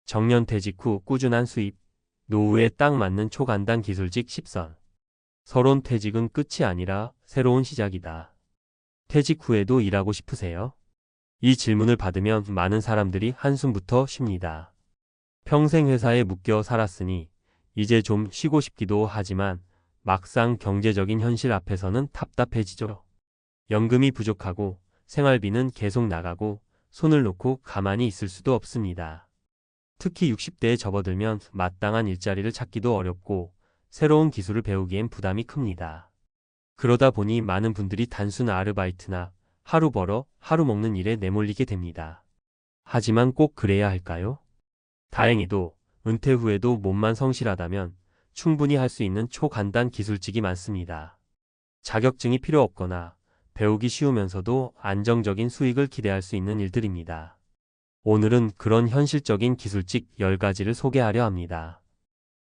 정년퇴직 후 꾸준한 수입, 노후에 딱 맞는 초간단 기술직 10선. 서론 퇴직은 끝이 아니라 새로운 시작이다. 퇴직 후에도 일하고 싶으세요? 이 질문을 받으면 많은 사람들이 한숨부터 쉽니다. 평생 회사에 묶여 살았으니 이제 좀 쉬고 싶기도 하지만 막상 경제적인 현실 앞에서는 답답해지죠. 연금이 부족하고 생활비는 계속 나가고 손을 놓고 가만히 있을 수도 없습니다. 특히 60대에 접어들면 마땅한 일자리를 찾기도 어렵고 새로운 기술을 배우기엔 부담이 큽니다. 그러다 보니 많은 분들이 단순 아르바이트나 하루 벌어 하루 먹는 일에 내몰리게 됩니다. 하지만 꼭 그래야 할까요? 다행히도 은퇴 후에도 몸만 성실하다면 충분히 할 수 있는 초간단 기술직이 많습니다. 자격증이 필요 없거나 배우기 쉬우면서도 안정적인 수익을 기대할 수 있는 일들입니다. 오늘은 그런 현실적인 기술직 10가지를 소개하려 합니다.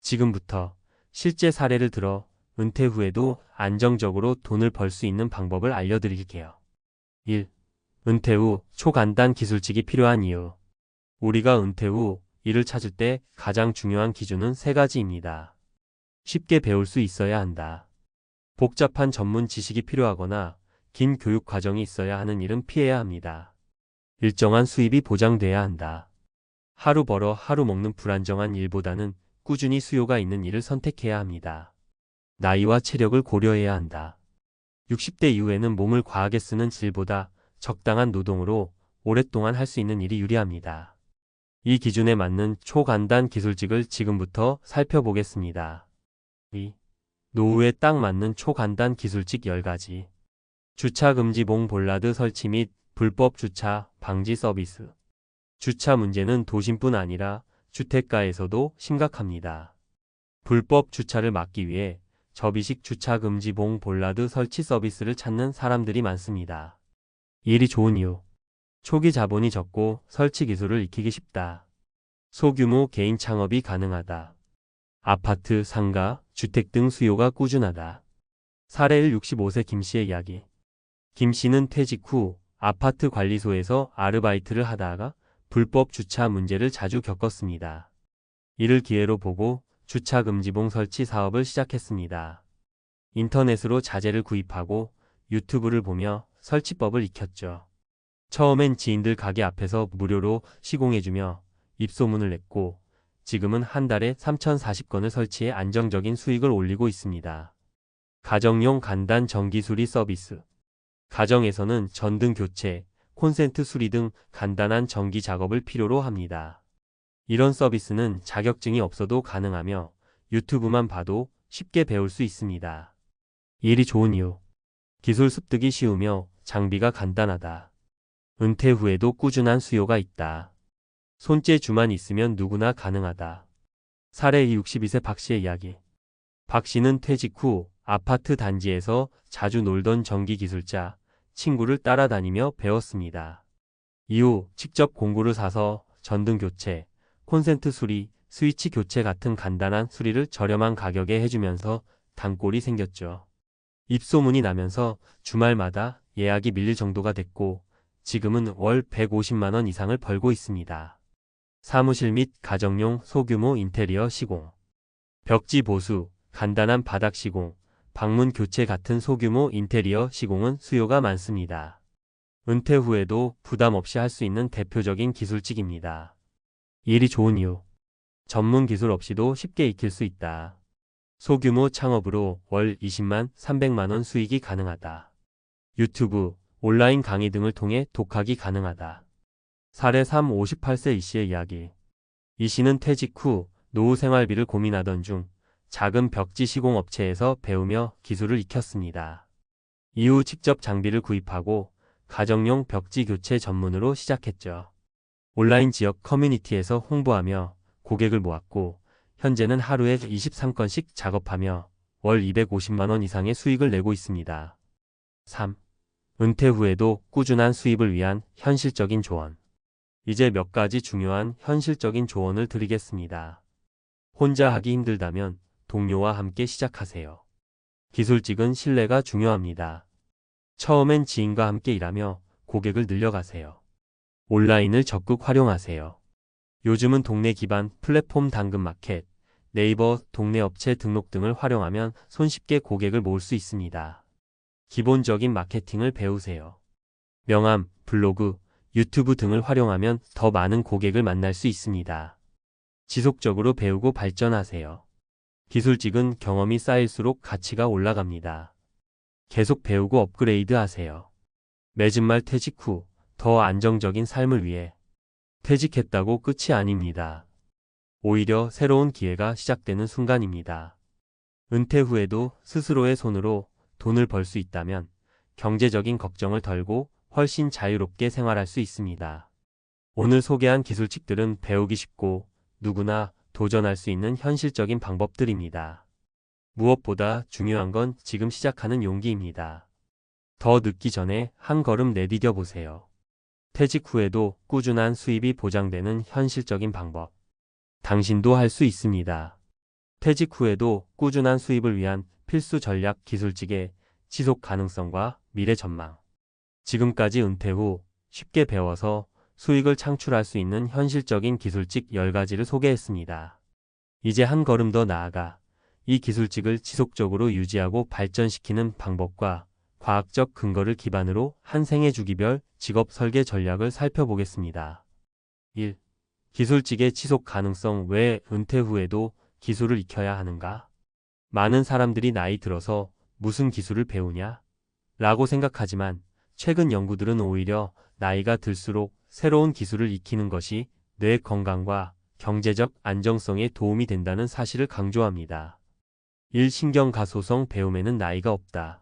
지금부터 실제 사례를 들어 은퇴 후에도 안정적으로 돈을 벌 수 있는 방법을 알려드릴게요. 1. 은퇴 후 초간단 기술직이 필요한 이유. 우리가 은퇴 후 일을 찾을 때 가장 중요한 기준은 3가지입니다. 쉽게 배울 수 있어야 한다. 복잡한 전문 지식이 필요하거나 긴 교육 과정이 있어야 하는 일은 피해야 합니다. 일정한 수입이 보장돼야 한다. 하루 벌어 하루 먹는 불안정한 일보다는 꾸준히 수요가 있는 일을 선택해야 합니다. 나이와 체력을 고려해야 한다. 60대 이후에는 몸을 과하게 쓰는 일보다 적당한 노동으로 오랫동안 할 수 있는 일이 유리합니다. 이 기준에 맞는 초간단 기술직을 지금부터 살펴보겠습니다. 2. 노후에 딱 맞는 초간단 기술직 10가지. 주차금지봉 볼라드 설치 및 불법 주차 방지 서비스. 주차 문제는 도심뿐 아니라 주택가에서도 심각합니다. 불법 주차를 막기 위해 접이식 주차금지봉 볼라드 설치 서비스를 찾는 사람들이 많습니다. 일이 좋은 이유. 초기 자본이 적고 설치 기술을 익히기 쉽다. 소규모 개인 창업이 가능하다. 아파트, 상가, 주택 등 수요가 꾸준하다. 사례 1. 65세 김씨의 이야기. 김씨는 퇴직 후 아파트 관리소에서 아르바이트를 하다가 불법 주차 문제를 자주 겪었습니다. 이를 기회로 보고 주차금지봉 설치 사업을 시작했습니다. 인터넷으로 자재를 구입하고 유튜브를 보며 설치법을 익혔죠. 처음엔 지인들 가게 앞에서 무료로 시공해주며 입소문을 냈고 지금은 한 달에 3,040건을 설치해 안정적인 수익을 올리고 있습니다. 가정용 간단 전기 수리 서비스. 가정에서는 전등 교체, 콘센트 수리 등 간단한 전기 작업을 필요로 합니다. 이런 서비스는 자격증이 없어도 가능하며 유튜브만 봐도 쉽게 배울 수 있습니다. 일이 좋은 이유. 기술 습득이 쉬우며 장비가 간단하다. 은퇴 후에도 꾸준한 수요가 있다. 손재주만 있으면 누구나 가능하다. 사례 2. 62세 박씨의 이야기. 박씨는 퇴직 후 아파트 단지에서 자주 놀던 전기기술자 친구를 따라다니며 배웠습니다. 이후 직접 공구를 사서 전등 교체, 콘센트 수리, 스위치 교체 같은 간단한 수리를 저렴한 가격에 해주면서 단골이 생겼죠. 입소문이 나면서 주말마다 예약이 밀릴 정도가 됐고 지금은 월 150만 원 이상을 벌고 있습니다. 사무실 및 가정용 소규모 인테리어 시공, 벽지 보수, 간단한 바닥 시공, 방문 교체 같은 소규모 인테리어 시공은 수요가 많습니다. 은퇴 후에도 부담 없이 할 수 있는 대표적인 기술직입니다. 일이 좋은 이유. 전문 기술 없이도 쉽게 익힐 수 있다. 소규모 창업으로 월 20만, 300만 원 수익이 가능하다. 유튜브, 온라인 강의 등을 통해 독학이 가능하다. 사례 3. 58세 이씨의 이야기. 이씨는 퇴직 후 노후 생활비를 고민하던 중 작은 벽지 시공 업체에서 배우며 기술을 익혔습니다. 이후 직접 장비를 구입하고 가정용 벽지 교체 전문으로 시작했죠. 온라인 지역 커뮤니티에서 홍보하며 고객을 모았고 현재는 하루에 23건씩 작업하며 월 250만 원 이상의 수익을 내고 있습니다. 3. 은퇴 후에도 꾸준한 수입을 위한 현실적인 조언. 이제 몇 가지 중요한 현실적인 조언을 드리겠습니다. 혼자 하기 힘들다면 동료와 함께 시작하세요. 기술직은 신뢰가 중요합니다. 처음엔 지인과 함께 일하며 고객을 늘려가세요. 온라인을 적극 활용하세요. 요즘은 동네 기반 플랫폼 당근마켓, 네이버 동네 업체 등록 등을 활용하면 손쉽게 고객을 모을 수 있습니다. 기본적인 마케팅을 배우세요. 명함, 블로그, 유튜브 등을 활용하면 더 많은 고객을 만날 수 있습니다. 지속적으로 배우고 발전하세요. 기술직은 경험이 쌓일수록 가치가 올라갑니다. 계속 배우고 업그레이드 하세요. 매진 말 퇴직 후 더 안정적인 삶을 위해 퇴직했다고 끝이 아닙니다. 오히려 새로운 기회가 시작되는 순간입니다. 은퇴 후에도 스스로의 손으로 돈을 벌 수 있다면 경제적인 걱정을 덜고 훨씬 자유롭게 생활할 수 있습니다. 오늘 소개한 기술칙들은 배우기 쉽고 누구나 도전할 수 있는 현실적인 방법들입니다. 무엇보다 중요한 건 지금 시작하는 용기입니다. 더 늦기 전에 한 걸음 내디뎌 보세요. 퇴직 후에도 꾸준한 수입이 보장되는 현실적인 방법. 당신도 할 수 있습니다. 퇴직 후에도 꾸준한 수입을 위한 필수 전략 기술직의 지속 가능성과 미래 전망. 지금까지 은퇴 후 쉽게 배워서 수익을 창출할 수 있는 현실적인 기술직 10가지를 소개했습니다. 이제 한 걸음 더 나아가 이 기술직을 지속적으로 유지하고 발전시키는 방법과 과학적 근거를 기반으로 한 생애 주기별 직업 설계 전략을 살펴보겠습니다. 1. 기술직의 지속 가능성. 왜 은퇴 후에도 기술을 익혀야 하는가? 많은 사람들이 나이 들어서 무슨 기술을 배우냐? 라고 생각하지만 최근 연구들은 오히려 나이가 들수록 새로운 기술을 익히는 것이 뇌 건강과 경제적 안정성에 도움이 된다는 사실을 강조합니다. 1. 신경가소성 배움에는 나이가 없다.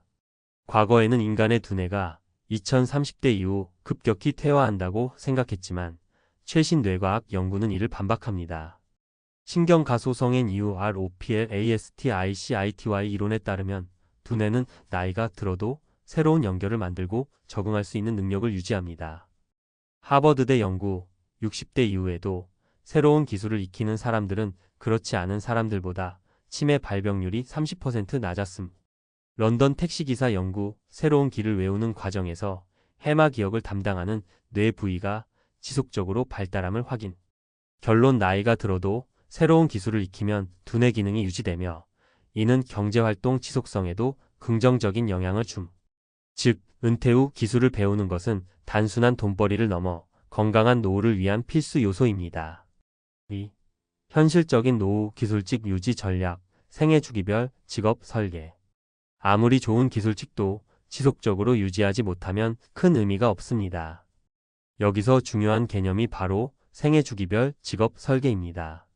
과거에는 인간의 두뇌가 2030대 이후 급격히 퇴화한다고 생각했지만 최신 뇌과학 연구는 이를 반박합니다. 신경가소성엔 neuroplasticity 이론에 따르면 두뇌는 나이가 들어도 새로운 연결을 만들고 적응할 수 있는 능력을 유지합니다. 하버드대 연구 60대 이후에도 새로운 기술을 익히는 사람들은 그렇지 않은 사람들보다 치매 발병률이 30% 낮았음. 런던 택시기사 연구 새로운 길을 외우는 과정에서 해마 기억을 담당하는 뇌 부위가 지속적으로 발달함을 확인. 결론 나이가 들어도 새로운 기술을 익히면 두뇌 기능이 유지되며 이는 경제활동 지속성에도 긍정적인 영향을 줌. 즉, 은퇴 후 기술을 배우는 것은 단순한 돈벌이를 넘어 건강한 노후를 위한 필수 요소입니다. 2. 현실적인 노후 기술직 유지 전략, 생애 주기별 직업 설계. 아무리 좋은 기술직도 지속적으로 유지하지 못하면 큰 의미가 없습니다. 여기서 중요한 개념이 바로 생애 주기별 직업 설계입니다.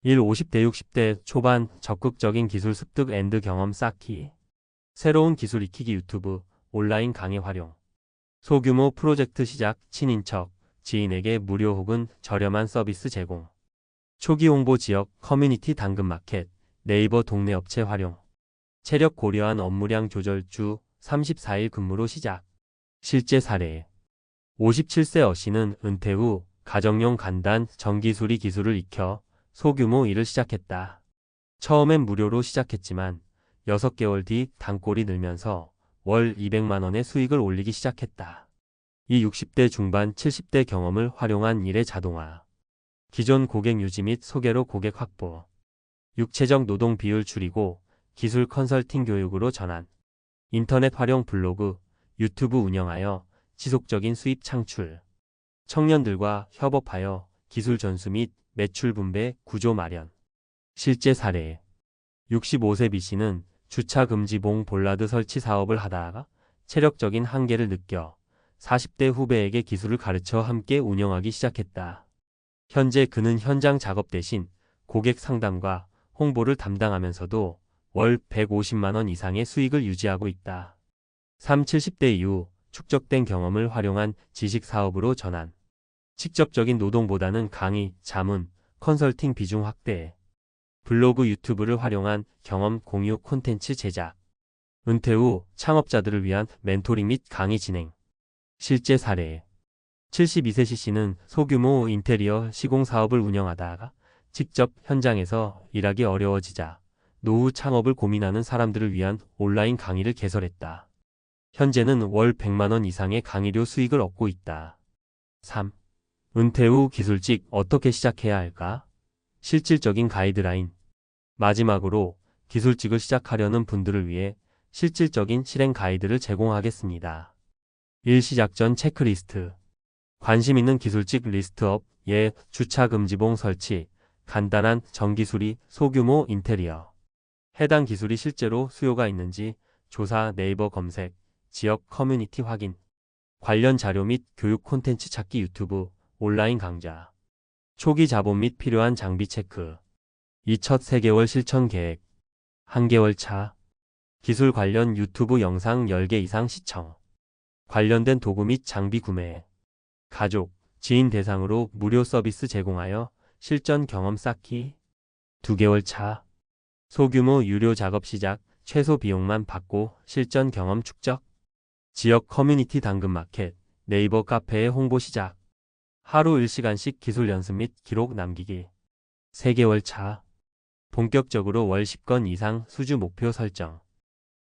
1. 50대 60대 초반 적극적인 기술 습득 앤드 경험 쌓기. 새로운 기술 익히기 유튜브, 온라인 강의 활용. 소규모 프로젝트 시작, 친인척, 지인에게 무료 혹은 저렴한 서비스 제공. 초기 홍보 지역, 커뮤니티 당근마켓, 네이버 동네 업체 활용. 체력 고려한 업무량 조절 주 34일 근무로 시작. 실제 사례. 57세 어씨는 은퇴 후 가정용 간단 전기수리 기술을 익혀 소규모 일을 시작했다. 처음엔 무료로 시작했지만 6개월 뒤 단골이 늘면서 월 200만 원의 수익을 올리기 시작했다. 이 60대 중반 70대 경험을 활용한 일의 자동화. 기존 고객 유지 및 소개로 고객 확보. 육체적 노동 비율 줄이고 기술 컨설팅 교육으로 전환. 인터넷 활용 블로그, 유튜브 운영하여 지속적인 수입 창출. 청년들과 협업하여 기술 전수 및 매출 분배 구조 마련. 실제 사례. 65세 B씨는 주차 금지 봉 볼라드 설치 사업을 하다가 체력적인 한계를 느껴 40대 후배에게 기술을 가르쳐 함께 운영하기 시작했다. 현재 그는 현장 작업 대신 고객 상담과 홍보를 담당하면서도 월 150만 원 이상의 수익을 유지하고 있다. 3. 70대 이후 축적된 경험을 활용한 지식 사업으로 전환. 직접적인 노동보다는 강의, 자문, 컨설팅 비중 확대. 블로그 유튜브를 활용한 경험 공유 콘텐츠 제작. 은퇴 후 창업자들을 위한 멘토링 및 강의 진행. 실제 사례. 72세 C씨는 소규모 인테리어 시공 사업을 운영하다가 직접 현장에서 일하기 어려워지자 노후 창업을 고민하는 사람들을 위한 온라인 강의를 개설했다. 현재는 월 100만 원 이상의 강의료 수익을 얻고 있다. 3. 은퇴 후 기술직 어떻게 시작해야 할까? 실질적인 가이드라인. 마지막으로 기술직을 시작하려는 분들을 위해 실질적인 실행 가이드를 제공하겠습니다. 1. 시작 전 체크리스트. 관심 있는 기술직 리스트업, 주차 금지봉 설치, 간단한 전기수리, 소규모 인테리어. 해당 기술이 실제로 수요가 있는지 조사, 네이버 검색, 지역 커뮤니티 확인. 관련 자료 및 교육 콘텐츠 찾기 유튜브, 온라인 강좌. 초기 자본 및 필요한 장비 체크. 첫 3개월 실천 계획. 1개월 차. 기술 관련 유튜브 영상 10개 이상 시청. 관련된 도구 및 장비 구매. 가족, 지인 대상으로 무료 서비스 제공하여 실전 경험 쌓기. 2개월 차. 소규모 유료 작업 시작, 최소 비용만 받고 실전 경험 축적. 지역 커뮤니티 당근마켓, 네이버 카페의 홍보 시작. 하루 1시간씩 기술 연습 및 기록 남기기. 3개월 차. 본격적으로 월 10건 이상 수주 목표 설정.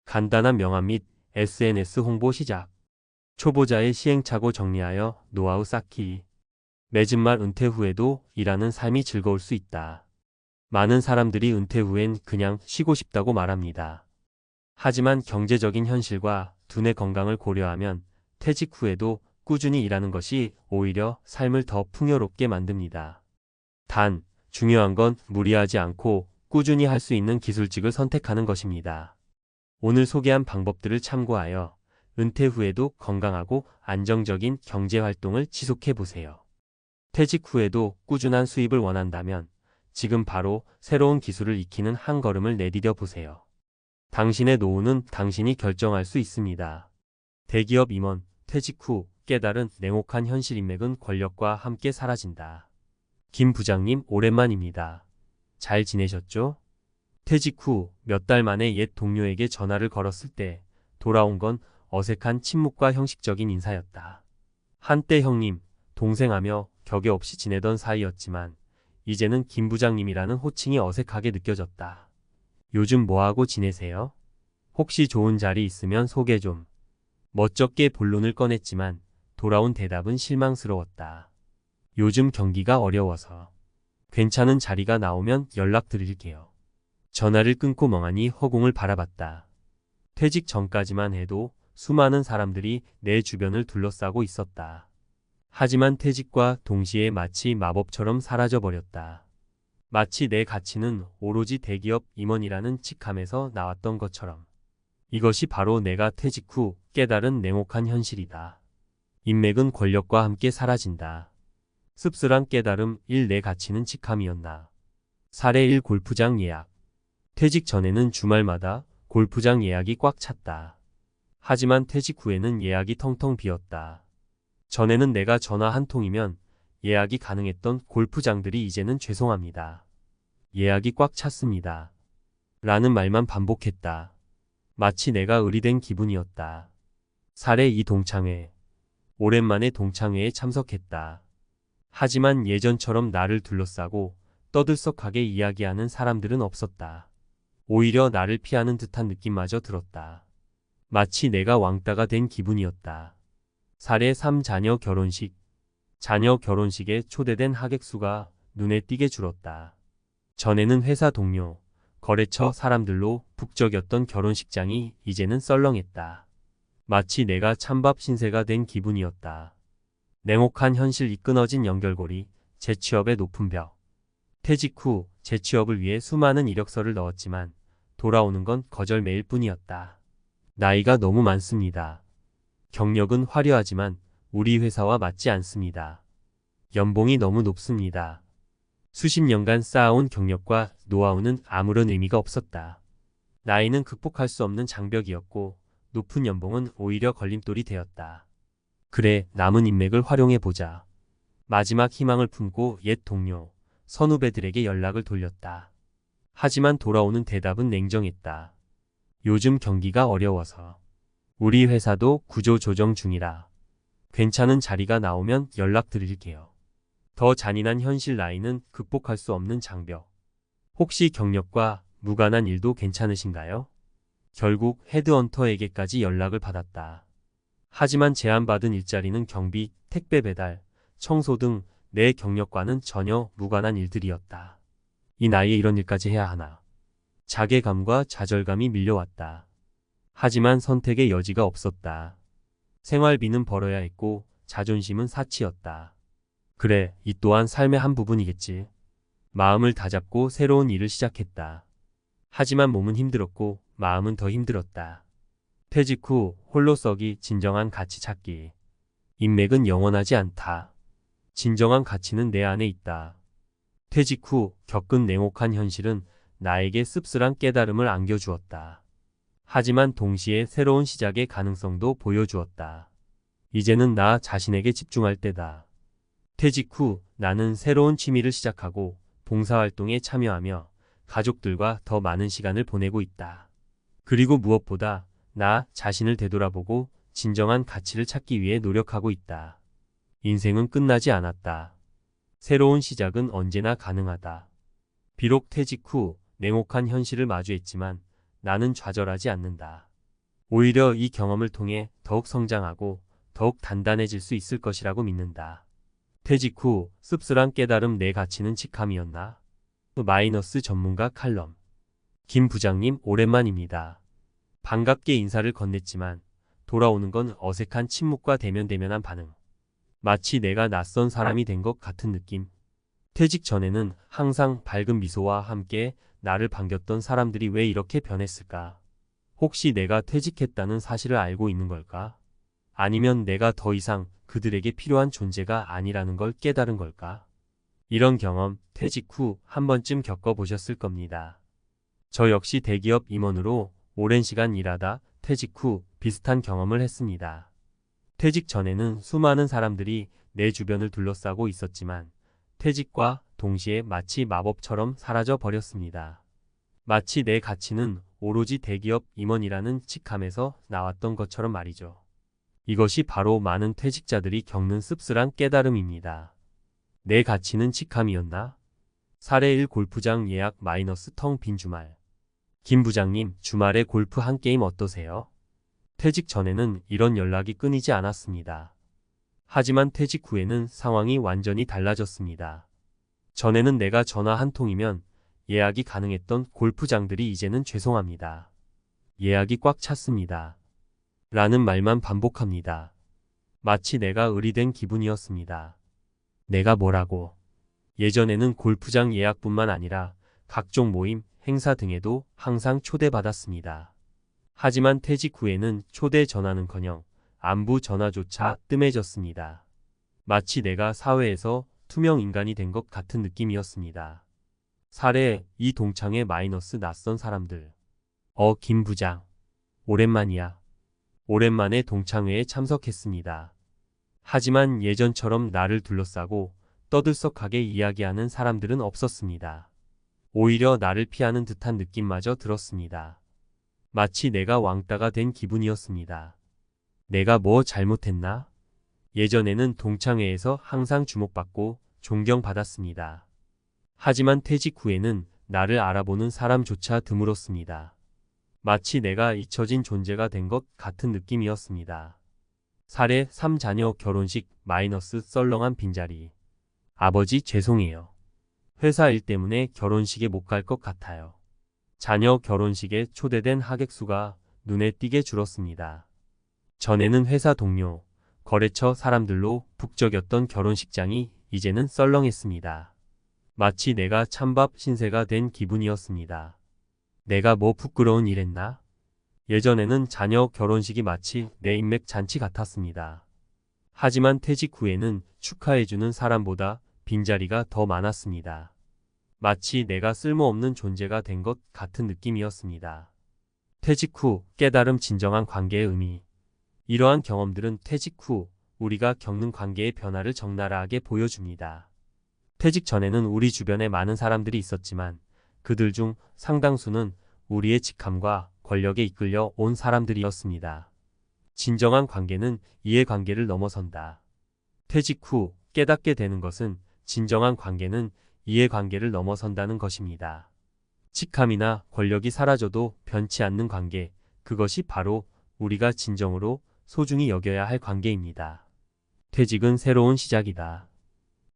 간단한 명함 및 SNS 홍보 시작. 초보자의 시행착오 정리하여 노하우 쌓기. 맺은 말 은퇴 후에도 일하는 삶이 즐거울 수 있다. 많은 사람들이 은퇴 후엔 그냥 쉬고 싶다고 말합니다. 하지만 경제적인 현실과 두뇌 건강을 고려하면 퇴직 후에도 꾸준히 일하는 것이 오히려 삶을 더 풍요롭게 만듭니다. 단, 중요한 건 무리하지 않고 꾸준히 할 수 있는 기술직을 선택하는 것입니다. 오늘 소개한 방법들을 참고하여 은퇴 후에도 건강하고 안정적인 경제활동을 지속해보세요. 퇴직 후에도 꾸준한 수입을 원한다면 지금 바로 새로운 기술을 익히는 한 걸음을 내디뎌 보세요. 당신의 노후는 당신이 결정할 수 있습니다. 대기업 임원, 퇴직 후 깨달은 냉혹한 현실. 인맥은 권력과 함께 사라진다. 김 부장님, 오랜만입니다. 잘 지내셨죠? 퇴직 후 몇 달 만에 옛 동료에게 전화를 걸었을 때 돌아온 건 어색한 침묵과 형식적인 인사였다. 한때 형님, 동생하며 격에 없이 지내던 사이였지만 이제는 김 부장님이라는 호칭이 어색하게 느껴졌다. 요즘 뭐하고 지내세요? 혹시 좋은 자리 있으면 소개 좀. 멋쩍게 본론을 꺼냈지만 돌아온 대답은 실망스러웠다. 요즘 경기가 어려워서. 괜찮은 자리가 나오면 연락드릴게요. 전화를 끊고 멍하니 허공을 바라봤다. 퇴직 전까지만 해도 수많은 사람들이 내 주변을 둘러싸고 있었다. 하지만 퇴직과 동시에 마치 마법처럼 사라져버렸다. 마치 내 가치는 오로지 대기업 임원이라는 직함에서 나왔던 것처럼. 이것이 바로 내가 퇴직 후 깨달은 냉혹한 현실이다. 인맥은 권력과 함께 사라진다. 씁쓸한 깨달음. 1. 내 가치는 직함이었나. 사례 1. 골프장 예약. 퇴직 전에는 주말마다 골프장 예약이 꽉 찼다. 하지만 퇴직 후에는 예약이 텅텅 비었다. 전에는 내가 전화 한 통이면 예약이 가능했던 골프장들이 이제는 죄송합니다. 예약이 꽉 찼습니다. 라는 말만 반복했다. 마치 내가 의리된 기분이었다. 사례 2. 동창회. 오랜만에 동창회에 참석했다. 하지만 예전처럼 나를 둘러싸고 떠들썩하게 이야기하는 사람들은 없었다. 오히려 나를 피하는 듯한 느낌마저 들었다. 마치 내가 왕따가 된 기분이었다. 사례 3. 자녀 결혼식. 자녀 결혼식에 초대된 하객 수가 눈에 띄게 줄었다. 전에는 회사 동료, 거래처 사람들로 북적였던 결혼식장이 이제는 썰렁했다. 마치 내가 찬밥 신세가 된 기분이었다. 냉혹한 현실. 끊어진 연결고리, 재취업의 높은 벽. 퇴직 후 재취업을 위해 수많은 이력서를 넣었지만 돌아오는 건 거절메일 뿐이었다. 나이가 너무 많습니다. 경력은 화려하지만 우리 회사와 맞지 않습니다. 연봉이 너무 높습니다. 수십 년간 쌓아온 경력과 노하우는 아무런 의미가 없었다. 나이는 극복할 수 없는 장벽이었고 높은 연봉은 오히려 걸림돌이 되었다. 그래, 남은 인맥을 활용해보자. 마지막 희망을 품고 옛 동료, 선후배들에게 연락을 돌렸다. 하지만 돌아오는 대답은 냉정했다. 요즘 경기가 어려워서. 우리 회사도 구조 조정 중이라. 괜찮은 자리가 나오면 연락드릴게요. 더 잔인한 현실. 나이는 극복할 수 없는 장벽. 혹시 경력과 무관한 일도 괜찮으신가요? 결국 헤드헌터에게까지 연락을 받았다. 하지만 제안받은 일자리는 경비, 택배 배달, 청소 등 내 경력과는 전혀 무관한 일들이었다. 이 나이에 이런 일까지 해야 하나. 자괴감과 좌절감이 밀려왔다. 하지만 선택의 여지가 없었다. 생활비는 벌어야 했고 자존심은 사치였다. 그래, 이 또한 삶의 한 부분이겠지. 마음을 다잡고 새로운 일을 시작했다. 하지만 몸은 힘들었고 마음은 더 힘들었다. 퇴직 후 홀로서기, 진정한 가치 찾기. 인맥은 영원하지 않다. 진정한 가치는 내 안에 있다. 퇴직 후 겪은 냉혹한 현실은 나에게 씁쓸한 깨달음을 안겨주었다. 하지만 동시에 새로운 시작의 가능성도 보여주었다. 이제는 나 자신에게 집중할 때다. 퇴직 후 나는 새로운 취미를 시작하고 봉사활동에 참여하며 가족들과 더 많은 시간을 보내고 있다. 그리고 무엇보다 나 자신을 되돌아보고 진정한 가치를 찾기 위해 노력하고 있다. 인생은 끝나지 않았다. 새로운 시작은 언제나 가능하다. 비록 퇴직 후 냉혹한 현실을 마주했지만 나는 좌절하지 않는다. 오히려 이 경험을 통해 더욱 성장하고 더욱 단단해질 수 있을 것이라고 믿는다. 퇴직 후 씁쓸한 깨달음, 내 가치는 직함이었나? 마이너스 전문가 칼럼. 김 부장님, 오랜만입니다. 반갑게 인사를 건넸지만 돌아오는 건 어색한 침묵과 대면대면한 반응. 마치 내가 낯선 사람이 된 것 같은 느낌. 퇴직 전에는 항상 밝은 미소와 함께 나를 반겼던 사람들이 왜 이렇게 변했을까? 혹시 내가 퇴직했다는 사실을 알고 있는 걸까? 아니면 내가 더 이상 그들에게 필요한 존재가 아니라는 걸 깨달은 걸까? 이런 경험 퇴직 후 한 번쯤 겪어보셨을 겁니다. 저 역시 대기업 임원으로 오랜 시간 일하다 퇴직 후 비슷한 경험을 했습니다. 퇴직 전에는 수많은 사람들이 내 주변을 둘러싸고 있었지만 퇴직과 동시에 마치 마법처럼 사라져 버렸습니다. 마치 내 가치는 오로지 대기업 임원이라는 직함에서 나왔던 것처럼 말이죠. 이것이 바로 많은 퇴직자들이 겪는 씁쓸한 깨달음입니다. 내 가치는 직함이었나? 사례 1, 골프장 예약 마이너스 텅 빈 주말. 김 부장님, 주말에 골프 한 게임 어떠세요? 퇴직 전에는 이런 연락이 끊이지 않았습니다. 하지만 퇴직 후에는 상황이 완전히 달라졌습니다. 전에는 내가 전화 한 통이면 예약이 가능했던 골프장들이 이제는 죄송합니다. 예약이 꽉 찼습니다. 라는 말만 반복합니다. 마치 내가 의리된 기분이었습니다. 내가 뭐라고? 예전에는 골프장 예약뿐만 아니라 각종 모임, 행사 등에도 항상 초대받았습니다. 하지만 퇴직 후에는 초대 전화는커녕 안부 전화조차 뜸해졌습니다. 마치 내가 사회에서 투명 인간이 된 것 같은 느낌이었습니다. 사례 2, 동창회 마이너스 낯선 사람들. 김 부장. 오랜만이야. 오랜만에 동창회에 참석했습니다. 하지만 예전처럼 나를 둘러싸고 떠들썩하게 이야기하는 사람들은 없었습니다. 오히려 나를 피하는 듯한 느낌마저 들었습니다. 마치 내가 왕따가 된 기분이었습니다. 내가 뭐 잘못했나? 예전에는 동창회에서 항상 주목받고 존경받았습니다. 하지만 퇴직 후에는 나를 알아보는 사람조차 드물었습니다. 마치 내가 잊혀진 존재가 된 것 같은 느낌이었습니다. 사례 3, 자녀 결혼식 마이너스 썰렁한 빈자리. 아버지 죄송해요. 회사 일 때문에 결혼식에 못 갈 것 같아요. 자녀 결혼식에 초대된 하객 수가 눈에 띄게 줄었습니다. 전에는 회사 동료, 거래처 사람들로 북적였던 결혼식장이 이제는 썰렁했습니다. 마치 내가 찬밥 신세가 된 기분이었습니다. 내가 뭐 부끄러운 일 했나? 예전에는 자녀 결혼식이 마치 내 인맥 잔치 같았습니다. 하지만 퇴직 후에는 축하해주는 사람보다 빈자리가 더 많았습니다. 마치 내가 쓸모없는 존재가 된 것 같은 느낌이었습니다. 퇴직 후 깨달음, 진정한 관계의 의미. 이러한 경험들은 퇴직 후 우리가 겪는 관계의 변화를 적나라하게 보여줍니다. 퇴직 전에는 우리 주변에 많은 사람들이 있었지만 그들 중 상당수는 우리의 직함과 권력에 이끌려 온 사람들이었습니다. 진정한 관계는 이해관계를 넘어선다. 퇴직 후 깨닫게 되는 것은 진정한 관계는 이해관계를 넘어선다는 것입니다. 직함이나 권력이 사라져도 변치 않는 관계, 그것이 바로 우리가 진정으로 소중히 여겨야 할 관계입니다. 퇴직은 새로운 시작이다.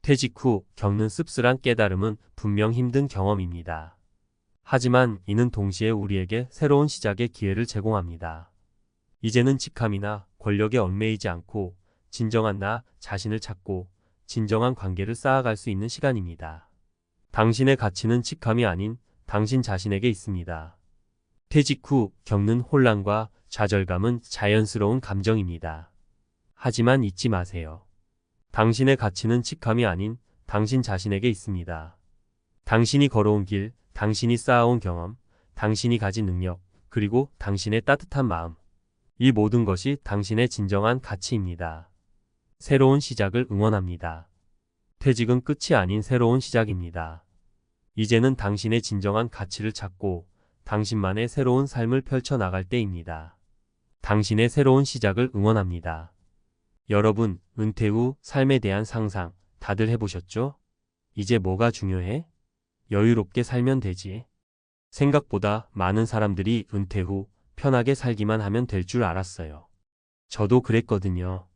퇴직 후 겪는 씁쓸한 깨달음은 분명 힘든 경험입니다. 하지만 이는 동시에 우리에게 새로운 시작의 기회를 제공합니다. 이제는 직함이나 권력에 얽매이지 않고 진정한 나 자신을 찾고 진정한 관계를 쌓아갈 수 있는 시간입니다. 당신의 가치는 직함이 아닌 당신 자신에게 있습니다. 퇴직 후 겪는 혼란과 좌절감은 자연스러운 감정입니다. 하지만 잊지 마세요. 당신의 가치는 직함이 아닌 당신 자신에게 있습니다. 당신이 걸어온 길, 당신이 쌓아온 경험, 당신이 가진 능력, 그리고 당신의 따뜻한 마음. 이 모든 것이 당신의 진정한 가치입니다. 새로운 시작을 응원합니다. 퇴직은 끝이 아닌 새로운 시작입니다. 이제는 당신의 진정한 가치를 찾고 당신만의 새로운 삶을 펼쳐나갈 때입니다. 당신의 새로운 시작을 응원합니다. 여러분, 은퇴 후 삶에 대한 상상 다들 해보셨죠? 이제 뭐가 중요해? 여유롭게 살면 되지. 생각보다 많은 사람들이 은퇴 후 편하게 살기만 하면 될 줄 알았어요. 저도 그랬거든요.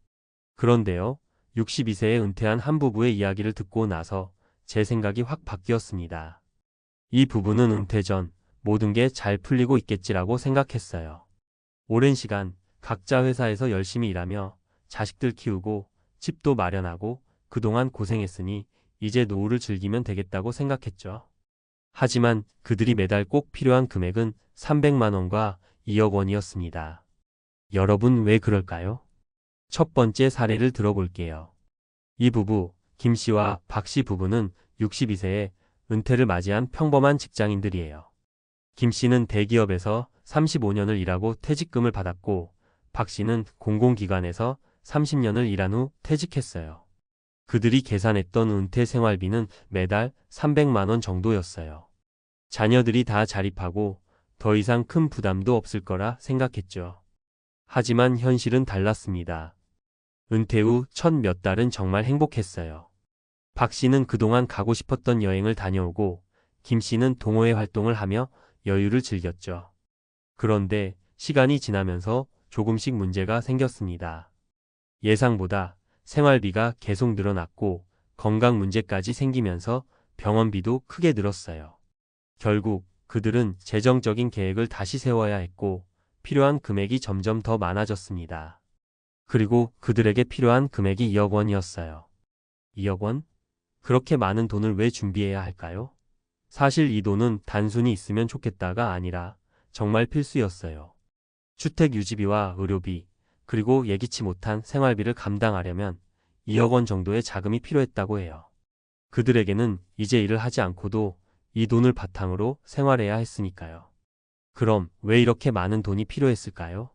그런데요, 62세에 은퇴한 한 부부의 이야기를 듣고 나서 제 생각이 확 바뀌었습니다. 이 부부는 은퇴 전 모든 게 잘 풀리고 있겠지라고 생각했어요. 오랜 시간 각자 회사에서 열심히 일하며 자식들 키우고 집도 마련하고 그동안 고생했으니 이제 노후를 즐기면 되겠다고 생각했죠. 하지만 그들이 매달 꼭 필요한 금액은 300만 원과 2억 원이었습니다. 여러분 왜 그럴까요? 첫 번째 사례를 들어볼게요. 이 부부, 김 씨와 박 씨 부부는 62세에 은퇴를 맞이한 평범한 직장인들이에요. 김 씨는 대기업에서 35년을 일하고 퇴직금을 받았고, 박 씨는 공공기관에서 30년을 일한 후 퇴직했어요. 그들이 계산했던 은퇴 생활비는 매달 300만 원 정도였어요. 자녀들이 다 자립하고 더 이상 큰 부담도 없을 거라 생각했죠. 하지만 현실은 달랐습니다. 은퇴 후 첫 몇 달은 정말 행복했어요. 박 씨는 그동안 가고 싶었던 여행을 다녀오고 김 씨는 동호회 활동을 하며 여유를 즐겼죠. 그런데 시간이 지나면서 조금씩 문제가 생겼습니다. 예상보다 생활비가 계속 늘어났고 건강 문제까지 생기면서 병원비도 크게 늘었어요. 결국 그들은 재정적인 계획을 다시 세워야 했고 필요한 금액이 점점 더 많아졌습니다. 그리고 그들에게 필요한 금액이 2억 원이었어요. 2억 원? 그렇게 많은 돈을 왜 준비해야 할까요? 사실 이 돈은 단순히 있으면 좋겠다가 아니라 정말 필수였어요. 주택 유지비와 의료비, 그리고 예기치 못한 생활비를 감당하려면 2억 원 정도의 자금이 필요했다고 해요. 그들에게는 이제 일을 하지 않고도 이 돈을 바탕으로 생활해야 했으니까요. 그럼 왜 이렇게 많은 돈이 필요했을까요?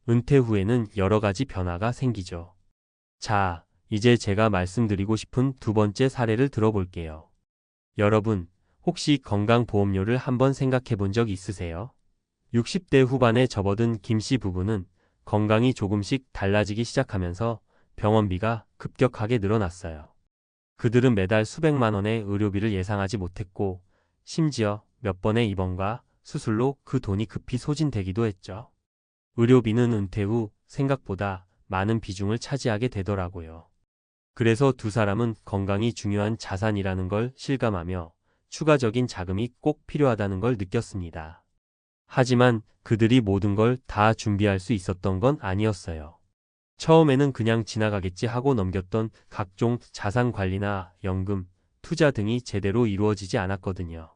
은퇴 후에는 여러 가지 변화가 생기죠. 자, 이제 제가 말씀드리고 싶은 두 번째 사례를 들어볼게요. 여러분, 혹시 건강보험료를 한번 생각해 본 적 있으세요? 60대 후반에 접어든 김 씨 부부는 건강이 조금씩 달라지기 시작하면서 병원비가 급격하게 늘어났어요. 그들은 매달 수백만 원의 의료비를 예상하지 못했고 심지어 몇 번의 입원과 수술로 그 돈이 급히 소진되기도 했죠. 의료비는 은퇴 후 생각보다 많은 비중을 차지하게 되더라고요. 그래서 두 사람은 건강이 중요한 자산이라는 걸 실감하며 추가적인 자금이 꼭 필요하다는 걸 느꼈습니다. 하지만 그들이 모든 걸 다 준비할 수 있었던 건 아니었어요. 처음에는 그냥 지나가겠지 하고 넘겼던 각종 자산 관리나 연금, 투자 등이 제대로 이루어지지 않았거든요.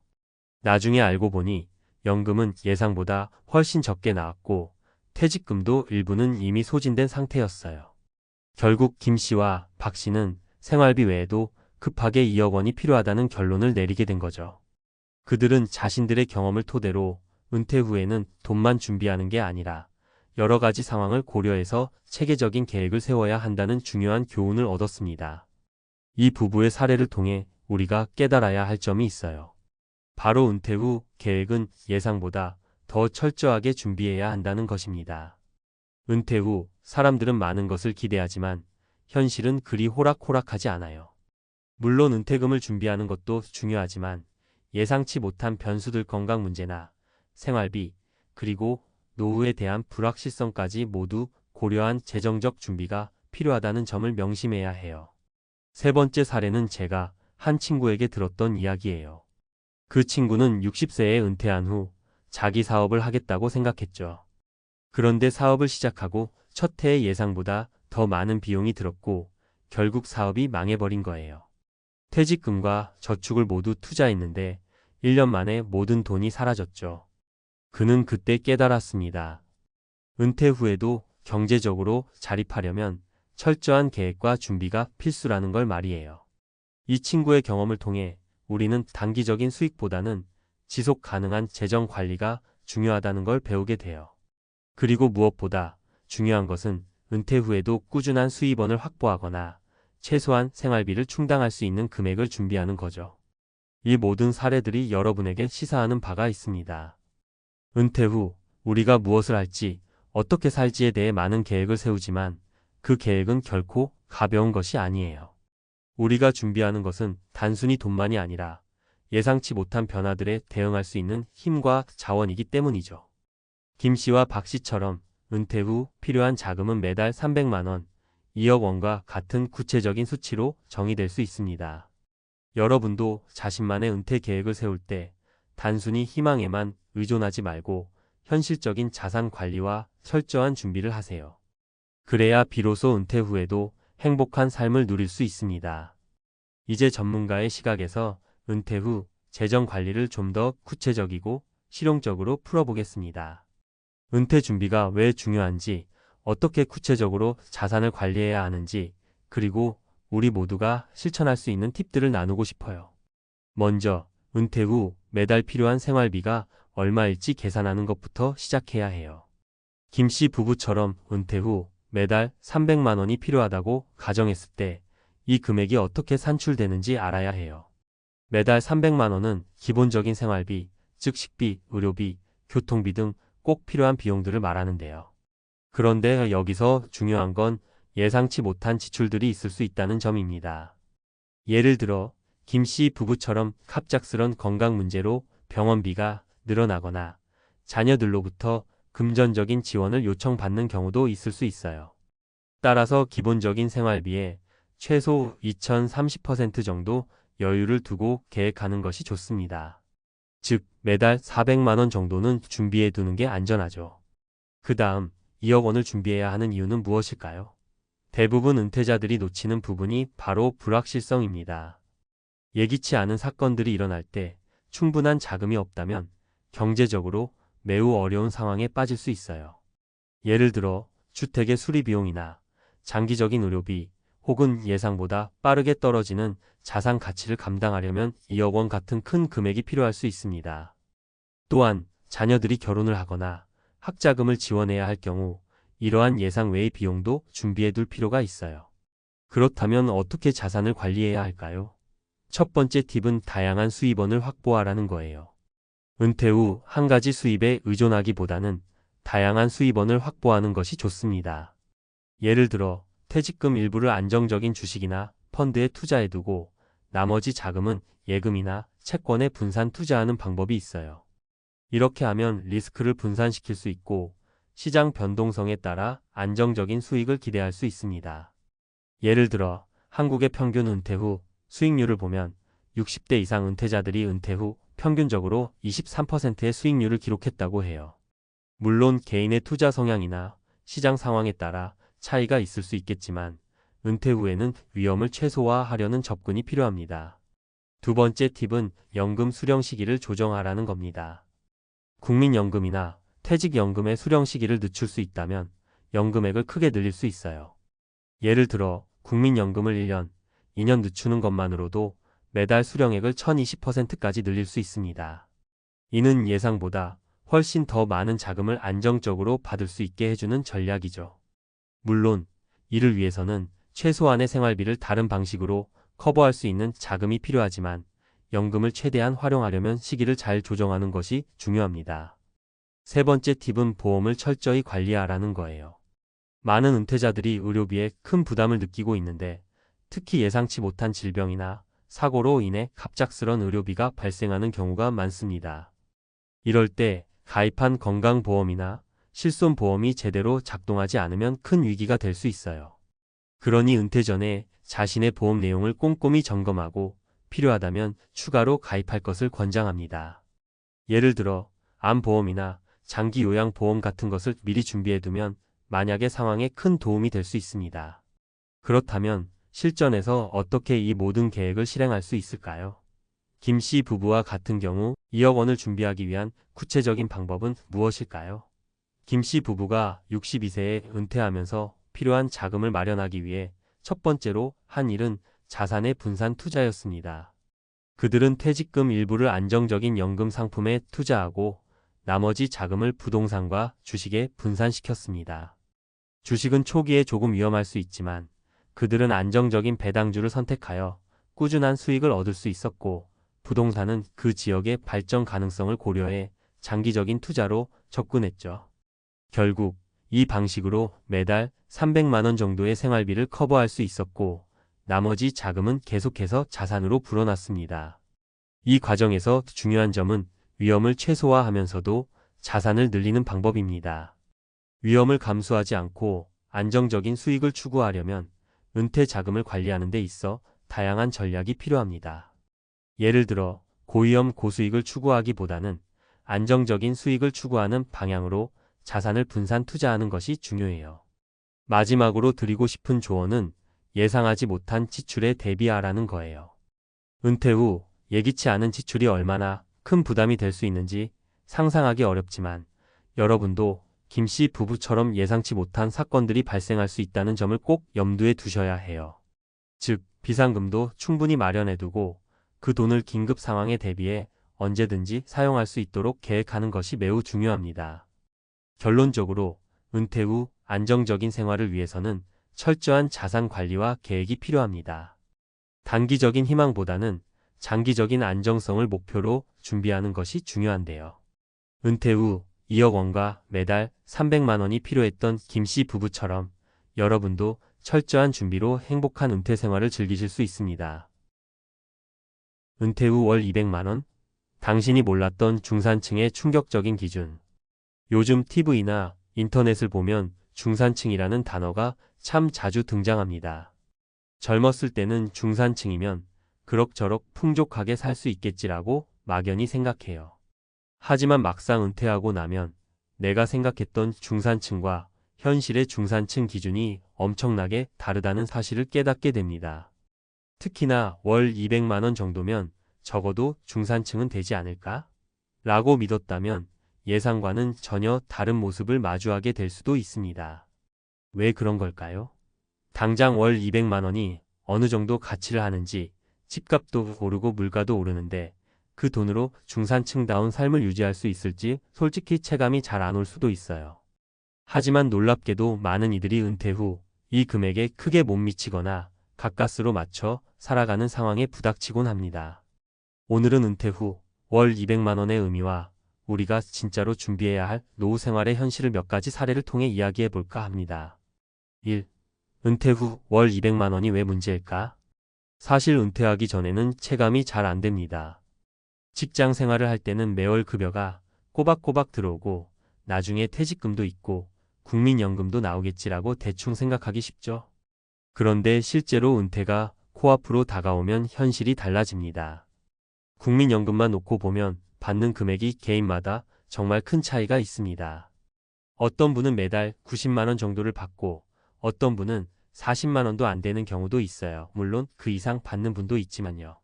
나중에 알고 보니 연금은 예상보다 훨씬 적게 나왔고 퇴직금도 일부는 이미 소진된 상태였어요. 결국 김 씨와 박 씨는 생활비 외에도 급하게 2억 원이 필요하다는 결론을 내리게 된 거죠. 그들은 자신들의 경험을 토대로 은퇴 후에는 돈만 준비하는 게 아니라 여러 가지 상황을 고려해서 체계적인 계획을 세워야 한다는 중요한 교훈을 얻었습니다. 이 부부의 사례를 통해 우리가 깨달아야 할 점이 있어요. 바로 은퇴 후 계획은 예상보다 더 철저하게 준비해야 한다는 것입니다. 은퇴 후 사람들은 많은 것을 기대하지만 현실은 그리 호락호락하지 않아요. 물론 은퇴금을 준비하는 것도 중요하지만 예상치 못한 변수들 건강 문제나 생활비, 그리고 노후에 대한 불확실성까지 모두 고려한 재정적 준비가 필요하다는 점을 명심해야 해요. 세 번째 사례는 제가 한 친구에게 들었던 이야기예요. 그 친구는 60세에 은퇴한 후 자기 사업을 하겠다고 생각했죠. 그런데 사업을 시작하고 첫 해의 예상보다 더 많은 비용이 들었고 결국 사업이 망해버린 거예요. 퇴직금과 저축을 모두 투자했는데 1년 만에 모든 돈이 사라졌죠. 그는 그때 깨달았습니다. 은퇴 후에도 경제적으로 자립하려면 철저한 계획과 준비가 필수라는 걸 말이에요. 이 친구의 경험을 통해 우리는 단기적인 수익보다는 지속 가능한 재정 관리가 중요하다는 걸 배우게 돼요. 그리고 무엇보다 중요한 것은 은퇴 후에도 꾸준한 수입원을 확보하거나 최소한 생활비를 충당할 수 있는 금액을 준비하는 거죠. 이 모든 사례들이 여러분에게 시사하는 바가 있습니다. 은퇴 후 우리가 무엇을 할지, 어떻게 살지에 대해 많은 계획을 세우지만 그 계획은 결코 가벼운 것이 아니에요. 우리가 준비하는 것은 단순히 돈만이 아니라 예상치 못한 변화들에 대응할 수 있는 힘과 자원이기 때문이죠. 김 씨와 박 씨처럼 은퇴 후 필요한 자금은 매달 300만 원, 2억 원과 같은 구체적인 수치로 정의될 수 있습니다. 여러분도 자신만의 은퇴 계획을 세울 때 단순히 희망에만 의존하지 말고 현실적인 자산 관리와 철저한 준비를 하세요. 그래야 비로소 은퇴 후에도 행복한 삶을 누릴 수 있습니다. 이제 전문가의 시각에서 은퇴 후 재정 관리를 좀 더 구체적이고 실용적으로 풀어보겠습니다. 은퇴 준비가 왜 중요한지, 어떻게 구체적으로 자산을 관리해야 하는지, 그리고 우리 모두가 실천할 수 있는 팁들을 나누고 싶어요. 먼저 은퇴 후 매달 필요한 생활비가 얼마일지 계산하는 것부터 시작해야 해요. 김 씨 부부처럼 은퇴 후 매달 300만 원이 필요하다고 가정했을 때 이 금액이 어떻게 산출되는지 알아야 해요. 매달 300만 원은 기본적인 생활비, 즉 식비, 의료비, 교통비 등 꼭 필요한 비용들을 말하는데요. 그런데 여기서 중요한 건 예상치 못한 지출들이 있을 수 있다는 점입니다. 예를 들어 김 씨 부부처럼 갑작스런 건강 문제로 병원비가 늘어나거나 자녀들로부터 금전적인 지원을 요청받는 경우도 있을 수 있어요. 따라서 기본적인 생활비에 최소 2030% 정도 여유를 두고 계획하는 것이 좋습니다. 즉, 매달 400만 원 정도는 준비해 두는 게 안전하죠. 그 다음 2억 원을 준비해야 하는 이유는 무엇일까요? 대부분 은퇴자들이 놓치는 부분이 바로 불확실성입니다. 예기치 않은 사건들이 일어날 때 충분한 자금이 없다면 경제적으로 매우 어려운 상황에 빠질 수 있어요. 예를 들어 주택의 수리 비용이나 장기적인 의료비, 혹은 예상보다 빠르게 떨어지는 자산 가치를 감당하려면 2억 원 같은 큰 금액이 필요할 수 있습니다. 또한 자녀들이 결혼을 하거나 학자금을 지원해야 할 경우 이러한 예상 외의 비용도 준비해 둘 필요가 있어요. 그렇다면 어떻게 자산을 관리해야 할까요? 첫 번째 팁은 다양한 수입원을 확보하라는 거예요. 은퇴 후 한 가지 수입에 의존하기보다는 다양한 수입원을 확보하는 것이 좋습니다. 예를 들어 퇴직금 일부를 안정적인 주식이나 펀드에 투자해두고 나머지 자금은 예금이나 채권에 분산 투자하는 방법이 있어요. 이렇게 하면 리스크를 분산시킬 수 있고 시장 변동성에 따라 안정적인 수익을 기대할 수 있습니다. 예를 들어 한국의 평균 은퇴 후 수익률을 보면 60대 이상 은퇴자들이 은퇴 후 평균적으로 23%의 수익률을 기록했다고 해요. 물론 개인의 투자 성향이나 시장 상황에 따라 차이가 있을 수 있겠지만 은퇴 후에는 위험을 최소화하려는 접근이 필요합니다. 두 번째 팁은 연금 수령 시기를 조정하라는 겁니다. 국민연금이나 퇴직연금의 수령 시기를 늦출 수 있다면 연금액을 크게 늘릴 수 있어요. 예를 들어 국민연금을 1년, 2년 늦추는 것만으로도 매달 수령액을 1020%까지 늘릴 수 있습니다. 이는 예상보다 훨씬 더 많은 자금을 안정적으로 받을 수 있게 해주는 전략이죠. 물론 이를 위해서는 최소한의 생활비를 다른 방식으로 커버할 수 있는 자금이 필요하지만 연금을 최대한 활용하려면 시기를 잘 조정하는 것이 중요합니다. 세 번째 팁은 보험을 철저히 관리하라는 거예요. 많은 은퇴자들이 의료비에 큰 부담을 느끼고 있는데 특히 예상치 못한 질병이나 사고로 인해 갑작스런 의료비가 발생하는 경우가 많습니다. 이럴 때 가입한 건강보험이나 실손보험이 제대로 작동하지 않으면 큰 위기가 될 수 있어요. 그러니 은퇴 전에 자신의 보험 내용을 꼼꼼히 점검하고 필요하다면 추가로 가입할 것을 권장합니다. 예를 들어 암보험이나 장기 요양보험 같은 것을 미리 준비해두면 만약의 상황에 큰 도움이 될 수 있습니다. 그렇다면 실전에서 어떻게 이 모든 계획을 실행할 수 있을까요? 김 씨 부부와 같은 경우 2억 원을 준비하기 위한 구체적인 방법은 무엇일까요? 김 씨 부부가 62세에 은퇴하면서 필요한 자금을 마련하기 위해 첫 번째로 한 일은 자산의 분산 투자였습니다. 그들은 퇴직금 일부를 안정적인 연금 상품에 투자하고 나머지 자금을 부동산과 주식에 분산시켰습니다. 주식은 초기에 조금 위험할 수 있지만 그들은 안정적인 배당주를 선택하여 꾸준한 수익을 얻을 수 있었고, 부동산은 그 지역의 발전 가능성을 고려해 장기적인 투자로 접근했죠. 결국 이 방식으로 매달 300만 원 정도의 생활비를 커버할 수 있었고, 나머지 자금은 계속해서 자산으로 불어났습니다. 이 과정에서 중요한 점은 위험을 최소화하면서도 자산을 늘리는 방법입니다. 위험을 감수하지 않고 안정적인 수익을 추구하려면 은퇴 자금을 관리하는 데 있어 다양한 전략이 필요합니다. 예를 들어 고위험 고수익을 추구하기보다는 안정적인 수익을 추구하는 방향으로 자산을 분산 투자하는 것이 중요해요. 마지막으로 드리고 싶은 조언은 예상하지 못한 지출에 대비하라는 거예요. 은퇴 후 예기치 않은 지출이 얼마나 큰 부담이 될 수 있는지 상상하기 어렵지만, 여러분도 김 씨 부부처럼 예상치 못한 사건들이 발생할 수 있다는 점을 꼭 염두에 두셔야 해요. 즉, 비상금도 충분히 마련해두고 그 돈을 긴급 상황에 대비해 언제든지 사용할 수 있도록 계획하는 것이 매우 중요합니다. 결론적으로 은퇴 후 안정적인 생활을 위해서는 철저한 자산 관리와 계획이 필요합니다. 단기적인 희망보다는 장기적인 안정성을 목표로 준비하는 것이 중요한데요. 은퇴 후 2억 원과 매달 300만 원이 필요했던 김 씨 부부처럼 여러분도 철저한 준비로 행복한 은퇴 생활을 즐기실 수 있습니다. 은퇴 후 월 200만 원? 당신이 몰랐던 중산층의 충격적인 기준. 요즘 TV나 인터넷을 보면 중산층이라는 단어가 참 자주 등장합니다. 젊었을 때는 중산층이면 그럭저럭 풍족하게 살 수 있겠지라고 막연히 생각해요. 하지만 막상 은퇴하고 나면 내가 생각했던 중산층과 현실의 중산층 기준이 엄청나게 다르다는 사실을 깨닫게 됩니다. 특히나 월 200만 원 정도면 적어도 중산층은 되지 않을까? 라고 믿었다면 예상과는 전혀 다른 모습을 마주하게 될 수도 있습니다. 왜 그런 걸까요? 당장 월 200만 원이 어느 정도 가치를 하는지, 집값도 오르고 물가도 오르는데 그 돈으로 중산층다운 삶을 유지할 수 있을지 솔직히 체감이 잘 안 올 수도 있어요. 하지만 놀랍게도 많은 이들이 은퇴 후 이 금액에 크게 못 미치거나 가까스로 맞춰 살아가는 상황에 부닥치곤 합니다. 오늘은 은퇴 후 월 200만 원의 의미와 우리가 진짜로 준비해야 할 노후 생활의 현실을 몇 가지 사례를 통해 이야기해 볼까 합니다. 1. 은퇴 후 월 200만 원이 왜 문제일까? 사실 은퇴하기 전에는 체감이 잘 안 됩니다. 직장 생활을 할 때는 매월 급여가 꼬박꼬박 들어오고 나중에 퇴직금도 있고 국민연금도 나오겠지라고 대충 생각하기 쉽죠. 그런데 실제로 은퇴가 코앞으로 다가오면 현실이 달라집니다. 국민연금만 놓고 보면 받는 금액이 개인마다 정말 큰 차이가 있습니다. 어떤 분은 매달 90만 원 정도를 받고 어떤 분은 40만 원도 안 되는 경우도 있어요. 물론 그 이상 받는 분도 있지만요.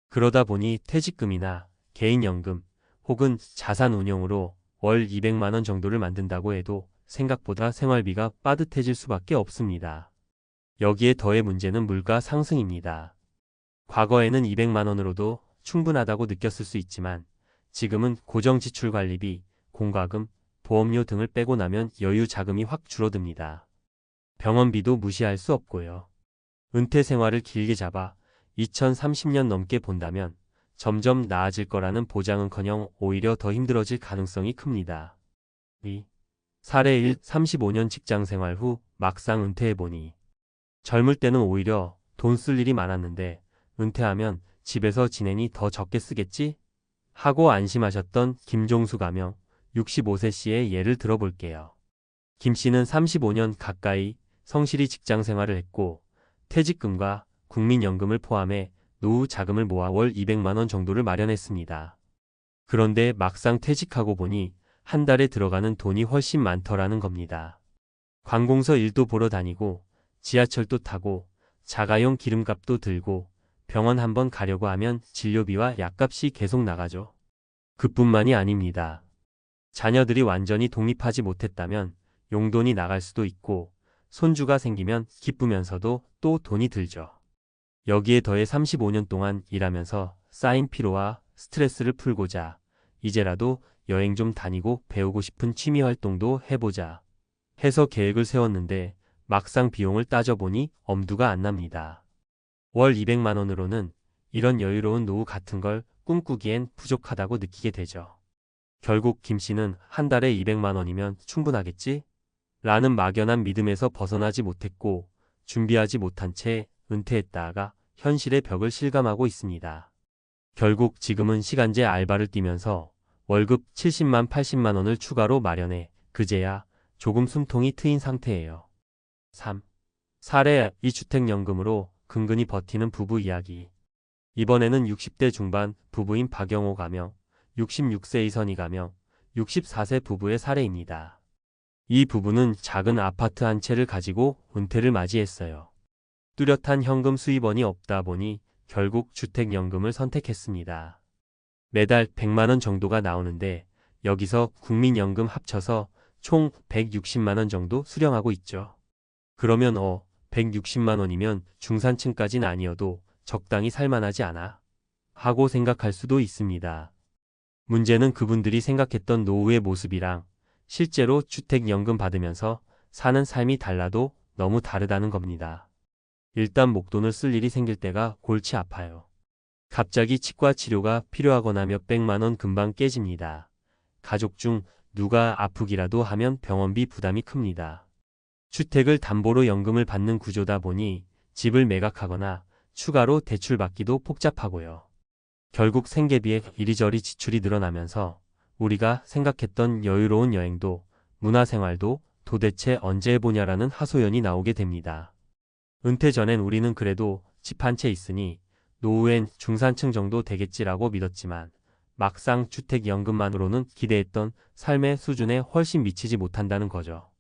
그러다 보니 퇴직금이나 개인연금 혹은 자산운용으로 월 200만 원 정도를 만든다고 해도 생각보다 생활비가 빠듯해질 수밖에 없습니다. 여기에 더해 문제는 물가 상승입니다. 과거에는 200만 원으로도 충분하다고 느꼈을 수 있지만 지금은 고정지출관리비, 공과금, 보험료 등을 빼고 나면 여유 자금이 확 줄어듭니다. 병원비도 무시할 수 없고요. 은퇴 생활을 길게 잡아 2030년 넘게 본다면 점점 나아질 거라는 보장은커녕 오히려 더 힘들어질 가능성이 큽니다. 2. 사례 1. 35년 직장생활 후 막상 은퇴해보니 젊을 때는 오히려 돈 쓸 일이 많았는데 은퇴하면 집에서 지내니 더 적게 쓰겠지? 하고 안심하셨던 김종수 가명 65세 씨의 예를 들어볼게요. 김 씨는 35년 가까이 성실히 직장 생활을 했고 퇴직금과 국민연금을 포함해 노후 자금을 모아 월 200만 원 정도를 마련했습니다. 그런데 막상 퇴직하고 보니 한 달에 들어가는 돈이 훨씬 많더라는 겁니다. 관공서 일도 보러 다니고 지하철도 타고 자가용 기름값도 들고 병원 한번 가려고 하면 진료비와 약값이 계속 나가죠. 그뿐만이 아닙니다. 자녀들이 완전히 독립하지 못했다면 용돈이 나갈 수도 있고 손주가 생기면 기쁘면서도 또 돈이 들죠. 여기에 더해 35년 동안 일하면서 쌓인 피로와 스트레스를 풀고자 이제라도 여행 좀 다니고 배우고 싶은 취미 활동도 해보자 해서 계획을 세웠는데 막상 비용을 따져보니 엄두가 안 납니다. 월 200만 원으로는 이런 여유로운 노후 같은 걸 꿈꾸기엔 부족하다고 느끼게 되죠. 결국 김 씨는 한 달에 200만 원이면 충분하겠지? 라는 막연한 믿음에서 벗어나지 못했고 준비하지 못한 채 은퇴했다가 현실의 벽을 실감하고 있습니다. 결국 지금은 시간제 알바를 뛰면서 월급 70만 80만 원을 추가로 마련해 그제야 조금 숨통이 트인 상태예요. 3. 사례 2주택연금으로 근근히 버티는 부부 이야기. 이번에는 60대 중반 부부인 박영호 가명, 66세 이선희 가명, 64세 부부의 사례입니다. 이 부부는 작은 아파트 한 채를 가지고 은퇴를 맞이했어요. 뚜렷한 현금 수입원이 없다 보니 결국 주택연금을 선택했습니다. 매달 100만 원 정도가 나오는데 여기서 국민연금 합쳐서 총 160만 원 정도 수령하고 있죠. 그러면 160만 원이면 중산층까진 아니어도 적당히 살만하지 않아? 하고 생각할 수도 있습니다. 문제는 그분들이 생각했던 노후의 모습이랑 실제로 주택연금 받으면서 사는 삶이 달라도 너무 다르다는 겁니다. 일단 목돈을 쓸 일이 생길 때가 골치 아파요. 갑자기 치과 치료가 필요하거나 몇백만 원 금방 깨집니다. 가족 중 누가 아프기라도 하면 병원비 부담이 큽니다. 주택을 담보로 연금을 받는 구조다 보니 집을 매각하거나 추가로 대출받기도 복잡하고요. 결국 생계비에 이리저리 지출이 늘어나면서 우리가 생각했던 여유로운 여행도 문화생활도 도대체 언제 해보냐라는 하소연이 나오게 됩니다. 은퇴 전엔 우리는 그래도 집 한 채 있으니 노후엔 중산층 정도 되겠지라고 믿었지만 막상 주택연금만으로는 기대했던 삶의 수준에 훨씬 미치지 못한다는 거죠.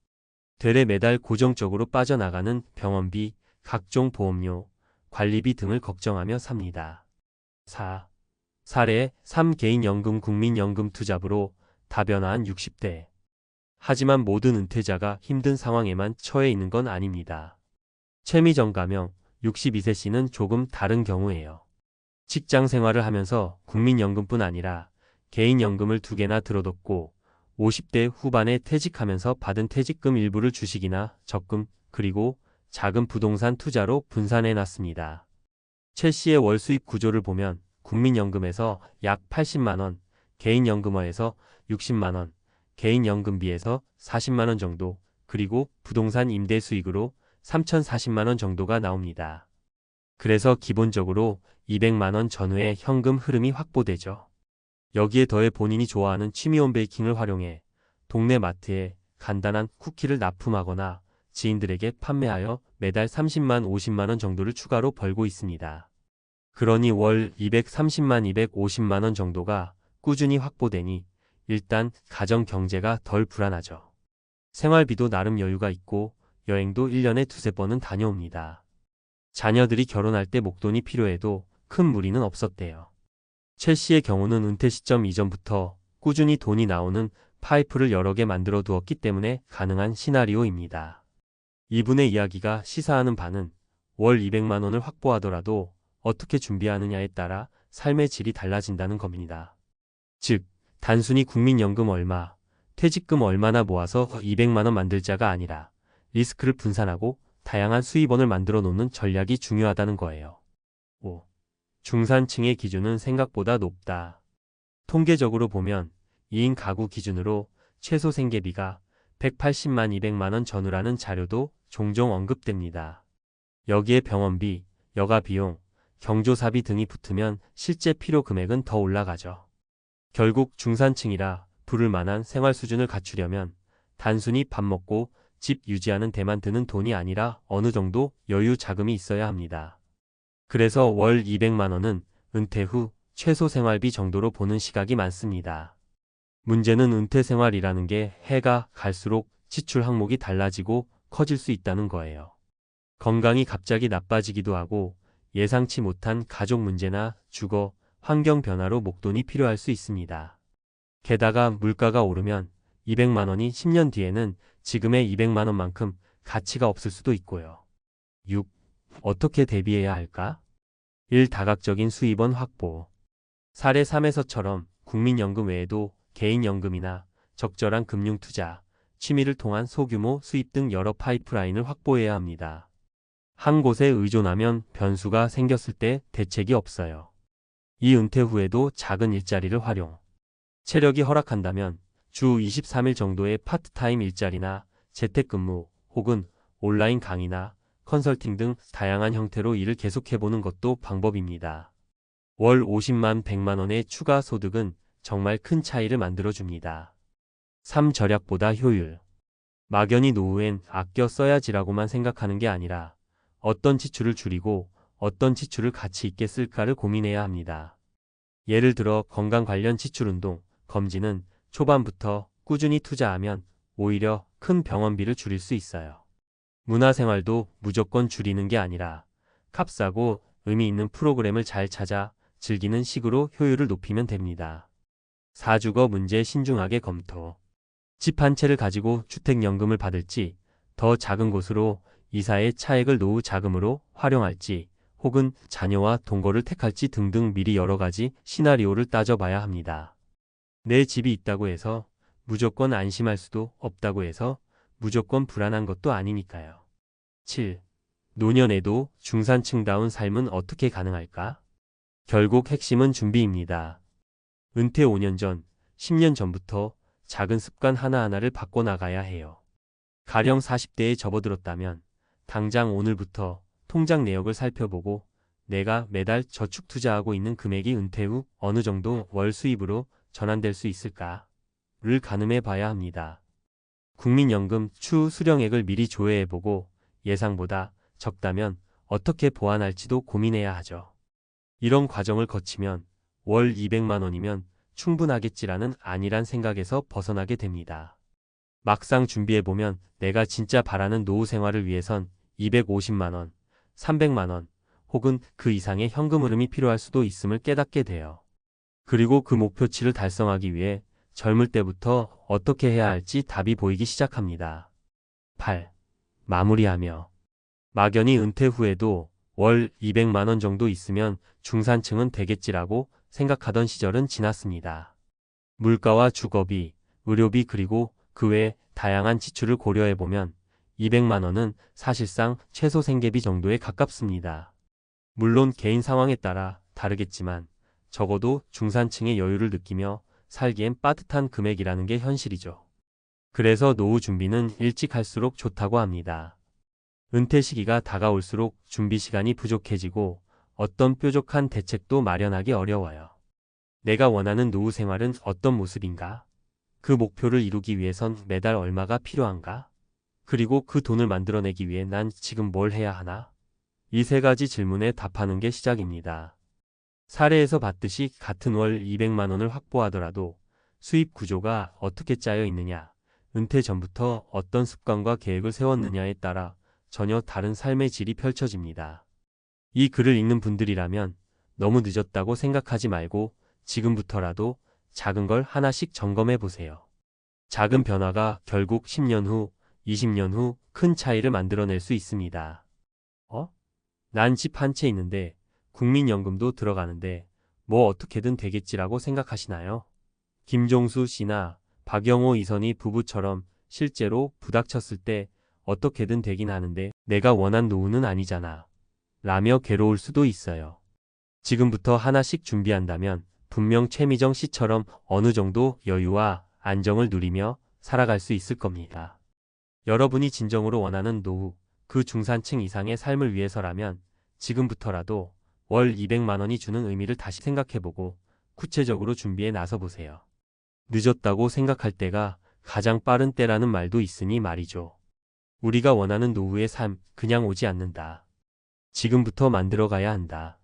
되레 매달 고정적으로 빠져나가는 병원비, 각종 보험료, 관리비 등을 걱정하며 삽니다. 4. 사례 3. 개인연금 국민연금 투잡으로 다변화한 60대. 하지만 모든 은퇴자가 힘든 상황에만 처해 있는 건 아닙니다. 최미정 가명 62세 씨는 조금 다른 경우예요. 직장 생활을 하면서 국민연금뿐 아니라 개인연금을 2개나 들어뒀고 50대 후반에 퇴직하면서 받은 퇴직금 일부를 주식이나 적금 그리고 작은 부동산 투자로 분산해놨습니다. 최 씨의 월 수입 구조를 보면 국민연금에서 약 80만 원, 개인연금화에서 60만 원, 개인연금비에서 40만 원 정도, 그리고 부동산 임대 수익으로 3,040만 원 정도가 나옵니다. 그래서 기본적으로 200만 원 전후의 현금 흐름이 확보되죠. 여기에 더해 본인이 좋아하는 취미홈 베이킹을 활용해 동네 마트에 간단한 쿠키를 납품하거나 지인들에게 판매하여 매달 30만 50만 원 정도를 추가로 벌고 있습니다. 그러니 월 230만 250만 원 정도가 꾸준히 확보되니 일단 가정 경제가 덜 불안하죠. 생활비도 나름 여유가 있고 여행도 1년에 2-3번은 다녀옵니다. 자녀들이 결혼할 때 목돈이 필요해도 큰 무리는 없었대요. 최 씨의 경우는 은퇴 시점 이전부터 꾸준히 돈이 나오는 파이프를 여러 개 만들어 두었기 때문에 가능한 시나리오입니다. 이분의 이야기가 시사하는 바는 월 200만 원을 확보하더라도 어떻게 준비하느냐에 따라 삶의 질이 달라진다는 겁니다. 즉, 단순히 국민연금 얼마, 퇴직금 얼마나 모아서 200만 원 만들자가 아니라 리스크를 분산하고 다양한 수입원을 만들어 놓는 전략이 중요하다는 거예요. 5. 중산층의 기준은 생각보다 높다. 통계적으로 보면 2인 가구 기준으로 최소 생계비가 180만 200만 원 전후라는 자료도 종종 언급됩니다. 여기에 병원비, 여가비용, 경조사비 등이 붙으면 실제 필요 금액은 더 올라가죠. 결국 중산층이라 부를 만한 생활 수준을 갖추려면 단순히 밥 먹고 집 유지하는 데만 드는 돈이 아니라 어느 정도 여유 자금이 있어야 합니다. 그래서 월 200만 원은 은퇴 후 최소 생활비 정도로 보는 시각이 많습니다. 문제는 은퇴 생활이라는 게 해가 갈수록 지출 항목이 달라지고 커질 수 있다는 거예요. 건강이 갑자기 나빠지기도 하고 예상치 못한 가족 문제나 주거, 환경 변화로 목돈이 필요할 수 있습니다. 게다가 물가가 오르면 200만 원이 10년 뒤에는 지금의 200만 원만큼 가치가 없을 수도 있고요. 6. 어떻게 대비해야 할까? 1. 다각적인 수입원 확보. 사례 3에서처럼 국민연금 외에도 개인연금이나 적절한 금융투자, 취미를 통한 소규모 수입 등 여러 파이프라인을 확보해야 합니다. 한 곳에 의존하면 변수가 생겼을 때 대책이 없어요. 이 은퇴 후에도 작은 일자리를 활용. 체력이 허락한다면 주 23일 정도의 파트타임 일자리나 재택근무 혹은 온라인 강의나 컨설팅 등 다양한 형태로 일을 계속해보는 것도 방법입니다. 월 50만 100만 원의 추가 소득은 정말 큰 차이를 만들어줍니다. 3. 절약보다 효율. 막연히 노후엔 아껴 써야지라고만 생각하는 게 아니라 어떤 지출을 줄이고 어떤 지출을 가치 있게 쓸까를 고민해야 합니다. 예를 들어 건강 관련 지출 운동, 검진은 초반부터 꾸준히 투자하면 오히려 큰 병원비를 줄일 수 있어요. 문화생활도 무조건 줄이는 게 아니라 값싸고 의미 있는 프로그램을 잘 찾아 즐기는 식으로 효율을 높이면 됩니다. 4. 주거 문제 신중하게 검토. 집 한 채를 가지고 주택연금을 받을지, 더 작은 곳으로 이사의 차액을 노후 자금으로 활용할지, 혹은 자녀와 동거를 택할지 등등 미리 여러 가지 시나리오를 따져봐야 합니다. 내 집이 있다고 해서 무조건 안심할 수도 없다고 해서 무조건 불안한 것도 아니니까요. 7. 노년에도 중산층다운 삶은 어떻게 가능할까? 결국 핵심은 준비입니다. 은퇴 5년 전, 10년 전부터 작은 습관 하나하나를 바꿔나가야 해요. 가령 40대에 접어들었다면 당장 오늘부터 통장 내역을 살펴보고 내가 매달 저축 투자하고 있는 금액이 은퇴 후 어느 정도 월 수입으로 전환될 수 있을까를 가늠해 봐야 합니다. 국민연금 추후 수령액을 미리 조회해보고 예상보다 적다면 어떻게 보완할지도 고민해야 하죠. 이런 과정을 거치면 월 200만 원이면 충분하겠지라는 안일한 생각에서 벗어나게 됩니다. 막상 준비해보면 내가 진짜 바라는 노후 생활을 위해선 250만 원, 300만 원, 혹은 그 이상의 현금 흐름이 필요할 수도 있음을 깨닫게 돼요. 그리고 그 목표치를 달성하기 위해 젊을 때부터 어떻게 해야 할지 답이 보이기 시작합니다. 8. 마무리하며. 막연히 은퇴 후에도 월 200만 원 정도 있으면 중산층은 되겠지라고 생각하던 시절은 지났습니다. 물가와 주거비, 의료비 그리고 그 외 다양한 지출을 고려해보면 200만 원은 사실상 최소 생계비 정도에 가깝습니다. 물론 개인 상황에 따라 다르겠지만 적어도 중산층의 여유를 느끼며 살기엔 빠듯한 금액이라는 게 현실이죠. 그래서 노후 준비는 일찍 할수록 좋다고 합니다. 은퇴 시기가 다가올수록 준비 시간이 부족해지고 어떤 뾰족한 대책도 마련하기 어려워요. 내가 원하는 노후 생활은 어떤 모습인가? 그 목표를 이루기 위해선 매달 얼마가 필요한가? 그리고 그 돈을 만들어내기 위해 난 지금 뭘 해야 하나? 이 세 가지 질문에 답하는 게 시작입니다. 사례에서 봤듯이 같은 월 200만 원을 확보하더라도 수입 구조가 어떻게 짜여 있느냐, 은퇴 전부터 어떤 습관과 계획을 세웠느냐에 따라 전혀 다른 삶의 질이 펼쳐집니다. 이 글을 읽는 분들이라면 너무 늦었다고 생각하지 말고 지금부터라도 작은 걸 하나씩 점검해 보세요. 작은 변화가 결국 10년 후, 20년 후 큰 차이를 만들어낼 수 있습니다. 난 집 한 채 있는데 국민연금도 들어가는데 뭐 어떻게든 되겠지라고 생각하시나요? 김종수 씨나 박영호 이선희 부부처럼 실제로 부닥쳤을 때 어떻게든 되긴 하는데 내가 원한 노후는 아니잖아 라며 괴로울 수도 있어요. 지금부터 하나씩 준비한다면 분명 최미정 씨처럼 어느 정도 여유와 안정을 누리며 살아갈 수 있을 겁니다. 여러분이 진정으로 원하는 노후, 그 중산층 이상의 삶을 위해서라면 지금부터라도 월 200만 원이 주는 의미를 다시 생각해보고 구체적으로 준비에 나서보세요. 늦었다고 생각할 때가 가장 빠른 때라는 말도 있으니 말이죠. 우리가 원하는 노후의 삶 그냥 오지 않는다. 지금부터 만들어 가야 한다.